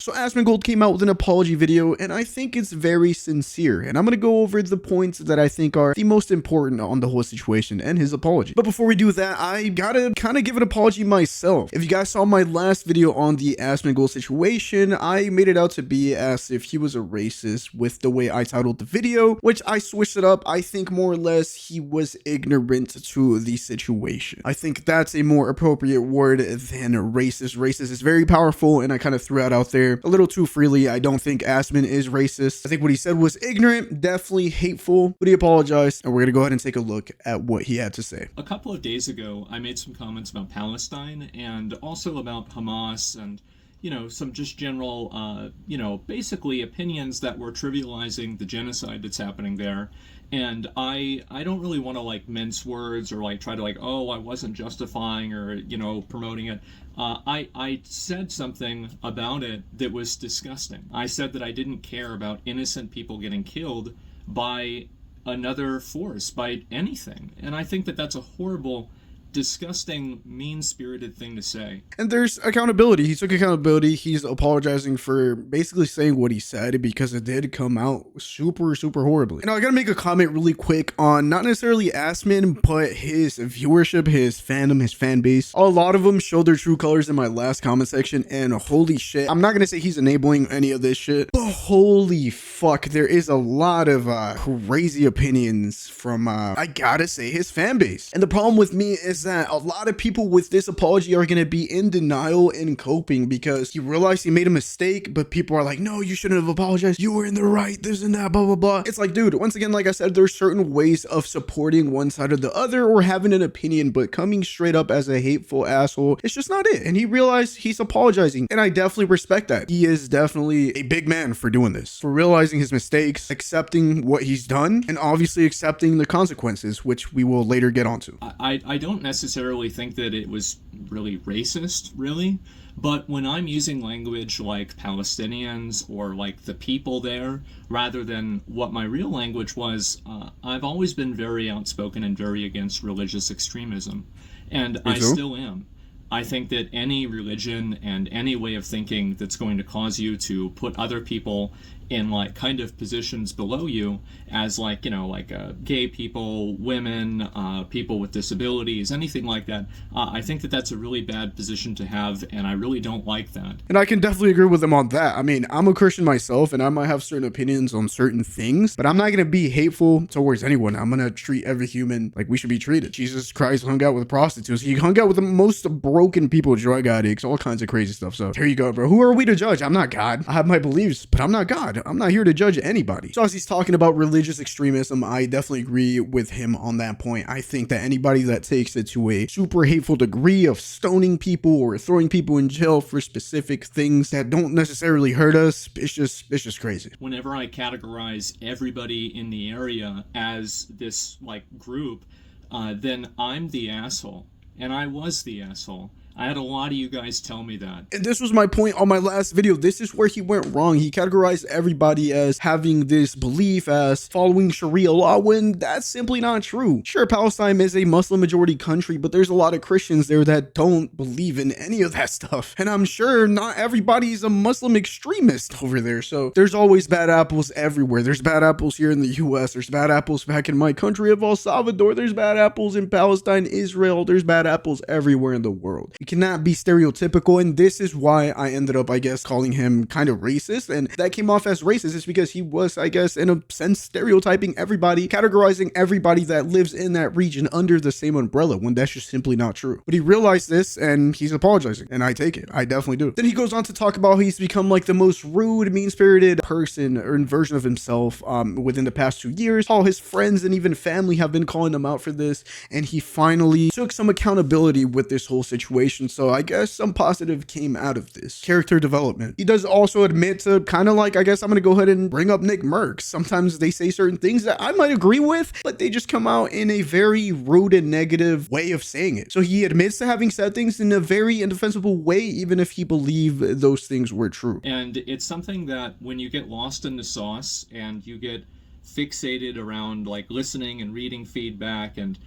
So Asmongold came out with an apology video, and I think it's very sincere, and I'm going to go over the points that I think are the most important on the whole situation and his apology. But before we do that, I gotta kind of give an apology myself. If you guys saw my last video on the Asmongold situation, I made it out to be as if he was a racist with the way I titled the video, which I switched it up. I think more or less he was ignorant to the situation. I think that's a more appropriate word than racist. Racist is very powerful, and I kind of threw it out there a little too freely. I don't think Asmon is racist. I think what he said was ignorant, definitely hateful, but he apologized, and we're gonna go ahead and take a look at what he had to say. A couple of days ago, I made some comments about Palestine and also about Hamas and, some just general, basically opinions that were trivializing the genocide that's happening there. And I don't really want to mince words or try to oh, I wasn't justifying or promoting it. I said something about it that was disgusting. I said that I didn't care about innocent people getting killed by another force, by anything. And I think that that's a horrible, disgusting, mean-spirited thing to say. And there's accountability. He took accountability. He's apologizing for basically saying what he said because it did come out super horribly. And I gotta make a comment really quick on not necessarily Asmon, but his viewership, his fandom, his fan base. A lot of them showed their true colors in my last comment section, and holy shit, I'm not gonna say he's enabling any of this shit, but holy fuck, there is a lot of crazy opinions from I gotta say, his fan base. And the problem with me is that a lot of people with this apology are going to be in denial and coping because he realized he made a mistake, but people are like, no, you shouldn't have apologized, you were in the right, this and that, blah blah blah. It's like, dude, once again, like I said, there's certain ways of supporting one side or the other or having an opinion, but coming straight up as a hateful asshole, it's just not it. And he realized he's apologizing, and I definitely respect that. He is definitely a big man for doing this, for realizing his mistakes, accepting what he's done, and obviously accepting the consequences, which we will later get onto. I don't necessarily think that it was really racist, really, but when I'm using language like Palestinians or like the people there, rather than what my real language was, I've always been very outspoken and very against religious extremism, and I still am. I think that any religion and any way of thinking that's going to cause you to put other people in kind of positions below you as gay people, women, people with disabilities, anything like that, I think that that's a really bad position to have, and I really don't like that. And I can definitely agree with him on that. I mean, I'm a Christian myself, and I might have certain opinions on certain things, but I'm not going to be hateful towards anyone. I'm going to treat every human like we should be treated. Jesus Christ hung out with prostitutes. He hung out with the most broken people, drug addicts, all kinds of crazy stuff. So there you go, bro. Who are we to judge? I'm not God. I have my beliefs, but I'm not God. I'm not here to judge anybody. So as he's talking about religious extremism, I definitely agree with him on that point. I think that anybody that takes it to a super hateful degree of stoning people or throwing people in jail for specific things that don't necessarily hurt us, it's just crazy. Whenever I categorize everybody in the area as this group, then I'm the asshole. And I was the asshole. I had a lot of you guys tell me that. And this was my point on my last video. This is where he went wrong. He categorized everybody as having this belief as following Sharia law when that's simply not true. Sure, Palestine is a Muslim majority country, but there's a lot of Christians there that don't believe in any of that stuff. And I'm sure not everybody's a Muslim extremist over there. So there's always bad apples everywhere. There's bad apples here in the US. There's bad apples back in my country of El Salvador. There's bad apples in Palestine, Israel. There's bad apples everywhere in the world. You cannot be stereotypical, and this is why I ended up, I guess, calling him kind of racist, and that came off as racist is because he was, I guess, in a sense, stereotyping everybody, categorizing everybody that lives in that region under the same umbrella when that's just simply not true. But he realized this, and he's apologizing, and I take it. I definitely do. Then he goes on to talk about how he's become the most rude, mean-spirited person or version of himself within the past 2 years. All his friends and even family have been calling him out for this, and he finally took some accountability with this whole situation. So I guess some positive came out of this. Character development. He does also admit to kind of I guess I'm going to go ahead and bring up Nick Merckx. Sometimes they say certain things that I might agree with, but they just come out in a very rude and negative way of saying it. So he admits to having said things in a very indefensible way, even if he believed those things were true. And it's something that when you get lost in the sauce and you get fixated around listening and reading feedback and,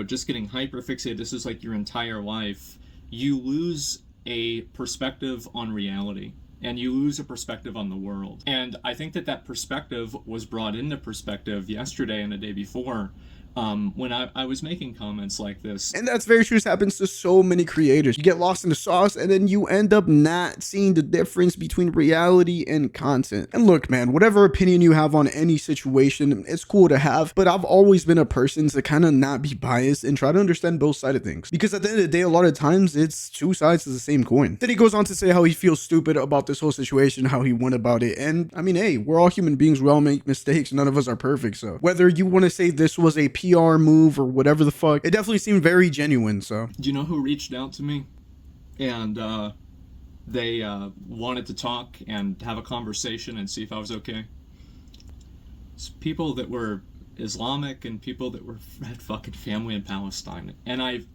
just getting hyper fixated, this is your entire life, you lose a perspective on reality. and you lose a perspective on the world. And I think that that perspective was brought into perspective yesterday and the day before, when I was making comments like this. And that's very true. This happens to so many creators. You get lost in the sauce and then you end up not seeing the difference between reality and content. And look, man, whatever opinion you have on any situation, it's cool to have, but I've always been a person to kind of not be biased and try to understand both sides of things. Because at the end of the day, a lot of times it's two sides of the same coin. Then he goes on to say how he feels stupid about this whole situation, how he went about it. And I mean, hey, we're all human beings. We all make mistakes. None of us are perfect. So whether you want to say this was a PR move or whatever the fuck, it definitely seemed very genuine. So do you know who reached out to me and they wanted to talk and have a conversation and see if I was okay? It's people that were Islamic and people that had fucking family in Palestine. And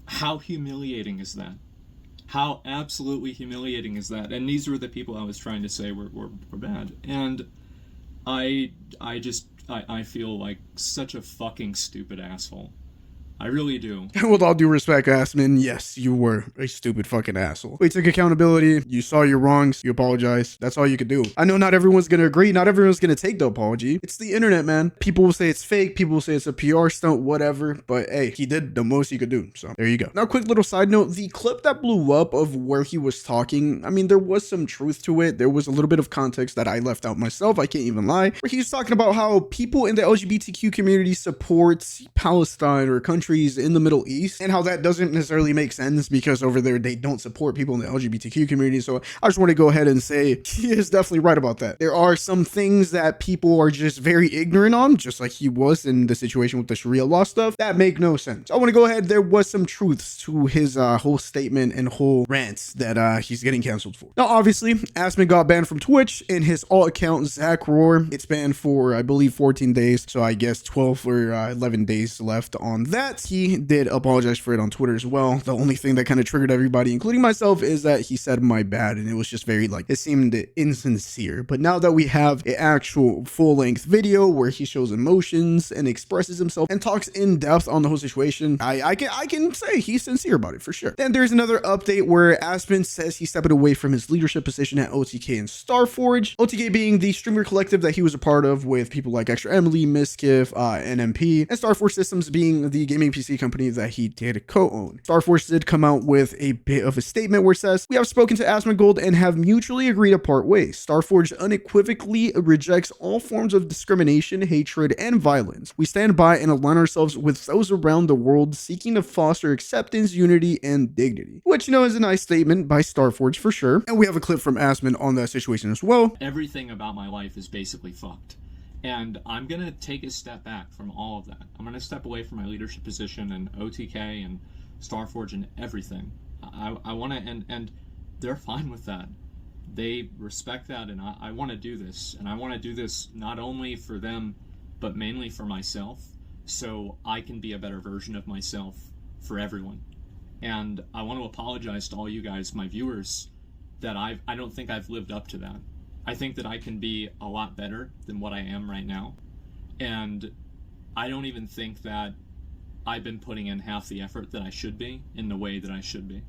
how humiliating is that? How absolutely humiliating is that? And these were the people I was trying to say were bad. And I feel like such a fucking stupid asshole. I really do. With all due respect, Asmon, yes, you were a stupid fucking asshole. We took accountability. You saw your wrongs. You apologized. That's all you could do. I know not everyone's going to agree. Not everyone's going to take the apology. It's the internet, man. People will say it's fake. People will say it's a PR stunt, whatever. But hey, he did the most he could do. So there you go. Now, quick little side note. The clip that blew up of where he was talking, I mean, there was some truth to it. There was a little bit of context that I left out myself. I can't even lie. Where he's talking about how people in the LGBTQ community support Palestine or countries in the Middle East, and how that doesn't necessarily make sense because over there they don't support people in the LGBTQ community. So I just want to go ahead and say he is definitely right about that. There are some things that people are just very ignorant on, just like he was in the situation with the Sharia law stuff, that make no sense. I want to go ahead. There was some truths to his whole statement and whole rants that he's getting canceled for. Now, obviously, Asmon got banned from Twitch, and his alt account, Zach Roar, it's banned for, I believe, 14 days. So I guess 12 or 11 days left on that. He did apologize for it on Twitter as well. The only thing that kind of triggered everybody, including myself, is that he said my bad, and it was just very it seemed insincere. But now that we have an actual full-length video where he shows emotions and expresses himself and talks in depth on the whole situation, I can say he's sincere about it for sure. Then there's another update where Asmon says he's stepping away from his leadership position at OTK and Starforge. OTK being the streamer collective that he was a part of with people like Extra Emily, Miskiff, NMP, and Starforge Systems being the gaming PC company that he did co-own. Starforge did come out with a bit of a statement where it says, "We have spoken to Asmongold and have mutually agreed to part ways. Starforge unequivocally rejects all forms of discrimination, hatred, and violence. We stand by and align ourselves with those around the world seeking to foster acceptance, unity, and dignity." Which, is a nice statement by Starforge for sure. And we have a clip from Asmon on that situation as well. Everything about my life is basically fucked. And I'm going to take a step back from all of that. I'm going to step away from my leadership position and OTK and Starforge and everything. I want to, and they're fine with that. They respect that, and I want to do this. And I want to do this not only for them, but mainly for myself, so I can be a better version of myself for everyone. And I want to apologize to all you guys, my viewers, that I don't think I've lived up to that. I think that I can be a lot better than what I am right now. And I don't even think that I've been putting in half the effort that I should be in the way that I should be.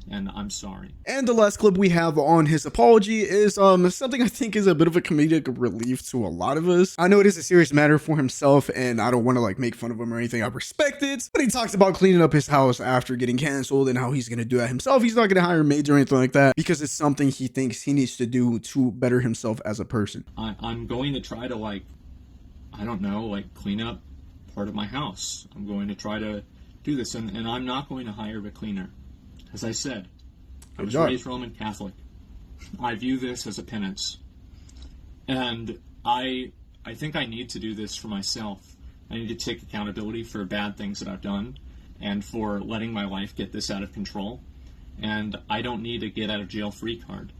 And I'm sorry. And the last clip we have on his apology is something I think is a bit of a comedic relief to a lot of us. I know it is a serious matter for himself, and I don't want to make fun of him or anything. I respect it, but he talks about cleaning up his house after getting canceled and how he's going to do that himself. He's not going to hire maids or anything like that because it's something he thinks he needs to do to better himself as a person. I'm going to try to I don't know, clean up part of my house. I'm going to try to do this, and I'm not going to hire a cleaner. As I said, I was raised Roman Catholic. I view this as a penance. And I think I need to do this for myself. I need to take accountability for bad things that I've done and for letting my life get this out of control. And I don't need a get out of jail free card.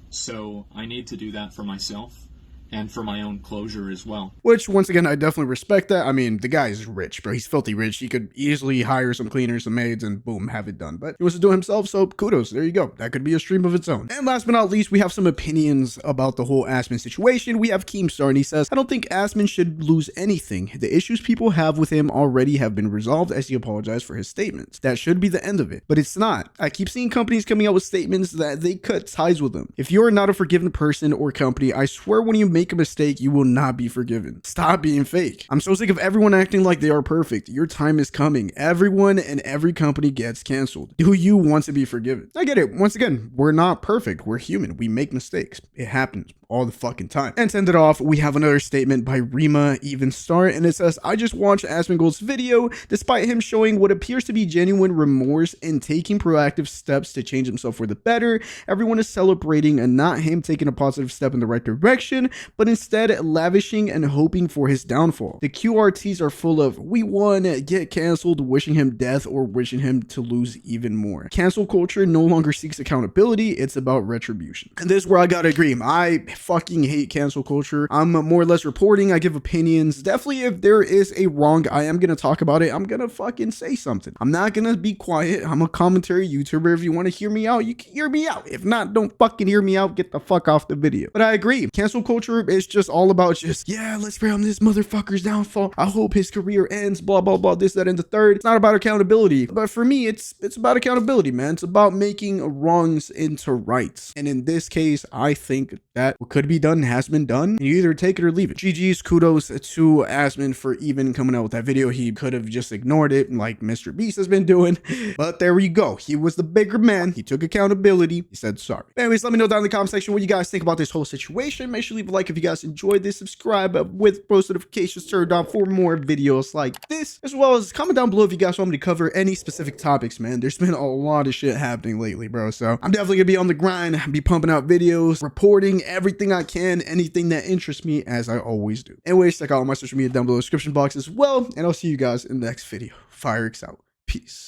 So I need to do that for myself. and for my own closure as well. Which, once again, I definitely respect that. I mean, the guy is rich, bro. He's filthy rich. He could easily hire some cleaners, some maids, and boom, have it done. But he wants to do it himself, so kudos. There you go. That could be a stream of its own. And last but not least, we have some opinions about the whole Asmon situation. We have Keemstar, and he says, I don't think Asmon should lose anything. The issues people have with him already have been resolved, as he apologized for his statements. That should be the end of it. But it's not. I keep seeing companies coming out with statements that they cut ties with them. If you are not a forgiven person or company, I swear when you make a mistake, you will not be forgiven. Stop being fake. I'm so sick of everyone acting like they are perfect. Your time is coming. Everyone and every company gets canceled. Do you want to be forgiven? I get it. Once again, we're not perfect. We're human. We make mistakes. It happens all the fucking time. And to end it off, we have another statement by Rima Evenstar, and it says, I just watched Asmongold's video. Despite him showing what appears to be genuine remorse and taking proactive steps to change himself for the better, everyone is celebrating and not him taking a positive step in the right direction, but instead lavishing and hoping for his downfall. The QRTs are full of, we won, get canceled, wishing him death or wishing him to lose even more. Cancel culture no longer seeks accountability, it's about retribution. And this is where I gotta agree. I fucking hate cancel culture. I'm more or less reporting. I give opinions. Definitely, if there is a wrong, I am gonna talk about it. I'm gonna fucking say something. I'm not gonna be quiet. I'm a commentary YouTuber. If you want to hear me out, you can hear me out. If not, don't fucking hear me out. Get the fuck off the video. But I agree. Cancel culture is just all about just, yeah, let's pray on this motherfucker's downfall. I hope his career ends, blah, blah, blah, this, that, and the third. It's not about accountability. But for me, it's about accountability, man. It's about making wrongs into rights. And in this case, I think that what could be done has been done. And you either take it or leave it. GG's, kudos to Asmon for even coming out with that video. He could have just ignored it like Mr. Beast has been doing. But there you go. He was the bigger man. He took accountability. He said sorry. Anyways, let me know down in the comment section what you guys think about this whole situation. Make sure to leave a like if you guys enjoyed this. Subscribe with post notifications turned on for more videos like this. As well as comment down below if you guys want me to cover any specific topics, man. There's been a lot of shit happening lately, bro. So I'm definitely gonna be on the grind, be pumping out videos, reporting everything I can, anything that interests me, as I always do. Anyways, check out all my social media down below in the description box as well. And I'll see you guys in the next video. Virux out. Peace.